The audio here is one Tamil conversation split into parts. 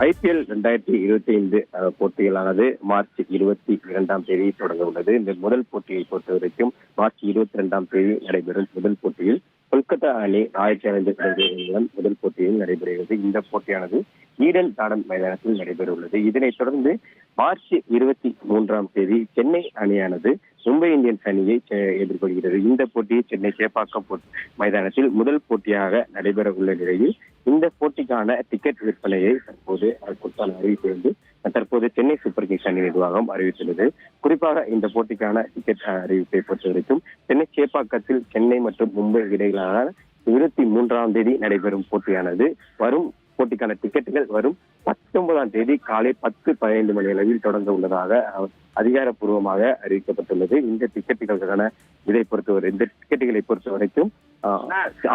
ஐபிஎல் 2025 போட்டிகளானது மார்ச் 22ஆம் தேதி தொடங்க உள்ளது. இந்த முதல் போட்டியை பொறுத்தவரைக்கும் மார்ச் 22ஆம் தேதி நடைபெறும் முதல் போட்டியில் கொல்கத்தா அணி ராயல் சேலஞ்சர்ஸ் பெங்களூருடன் முதல் போட்டியில் நடைபெறுகிறது. இந்த போட்டியானது ஈடன் கார்டன் மைதானத்தில் நடைபெற உள்ளது. இதனைத் தொடர்ந்து மார்ச் 23ஆம் தேதி சென்னை அணியானது மும்பை இந்தியன்ஸ் அணியை எதிர்கொள்கிறது. இந்த போட்டி சென்னை சேப்பாக்கம் மைதானத்தில் முதல் போட்டியாக நடைபெற உள்ள நிலையில் இந்த போட்டிக்கான டிக்கெட் விற்பனையை தற்போது அதற்கான அறிவிப்பு வந்து தற்போது சென்னை சூப்பர் கிங்ஸ் அணி நிர்வாகம் அறிவித்துள்ளது. குறிப்பாக இந்த போட்டிக்கான டிக்கெட் அறிவிப்பை பொறுத்தவரைக்கும் சென்னை சேப்பாக்கத்தில் சென்னை மற்றும் மும்பை இடையிலான 23ஆம் தேதி நடைபெறும் போட்டியானது வரும் போட்டிக்கான டிக்கெட்டுகள் வரும் 19ஆம் தேதி காலை 10:15 மணி அளவில் தொடங்க உள்ளதாக அதிகாரப்பூர்வமாக அறிவிக்கப்பட்டுள்ளது. இந்த டிக்கெட்டுகளுக்கான இந்த டிக்கெட்டுகளை பொறுத்த வரைக்கும்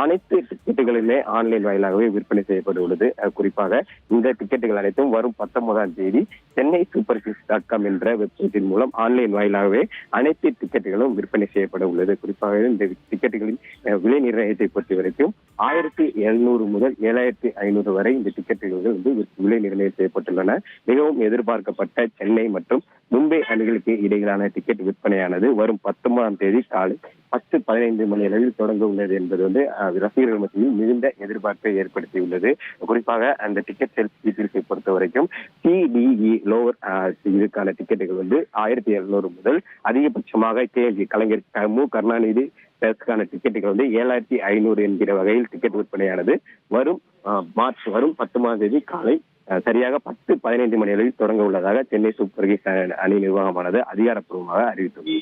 அனைத்து டிக்கெட்டுகளுமே ஆன்லைன் வாயிலாகவே விற்பனை செய்யப்பட உள்ளது. குறிப்பாக இந்த டிக்கெட்டுகள் அனைத்தும் வரும் 19ஆம் தேதி சென்னை சூப்பர் கிங்ஸ் என்ற வெப்சைட்டின் மூலம் ஆன்லைன் வாயிலாகவே அனைத்து டிக்கெட்டுகளும் விற்பனை செய்யப்பட உள்ளது. குறிப்பாக இந்த டிக்கெட்டுகளின் விலை நிர்ணயத்தை பொறுத்த வரைக்கும் 1700 முதல் 7500 வரை இந்த டிக்கெட்டுகள் வந்து விலை நிர்ணயம் செய்யப்பட்டுள்ளன. மிகவும் எதிர்பார்க்கப்பட்ட சென்னை மற்றும் மும்பை அணிகளுக்கு இடையிலான டிக்கெட் விற்பனையானது வரும் 19ஆம் தேதி காலை 10:15 மணி அளவில் தொடங்க உள்ளது என்பது வந்து ரசிகர்கள் மத்தியில் மிகுந்த எதிர்பார்ப்பை ஏற்படுத்தியுள்ளது. குறிப்பாக அந்த டிக்கெட் சேல்ஸ் டீட்டெயில்ஸை பொறுத்த வரைக்கும் சிடிஇ லோவர் இதுக்கான டிக்கெட்டுகள் வந்து 1700 முதல் அதிகபட்சமாக கலைஞர் மு கருணாநிதி டிக்கெட்டுகள் வந்து 7500 என்கிற வகையில் டிக்கெட் விற்பனையானது வரும் 19ஆம் தேதி காலை சரியாக 10:15 மணி அளவில் தொடங்க உள்ளதாக சென்னை சூப்பர் கிங்ஸ் அணி நிர்வாகமானது அதிகாரப்பூர்வமாக அறிவித்துள்ளது.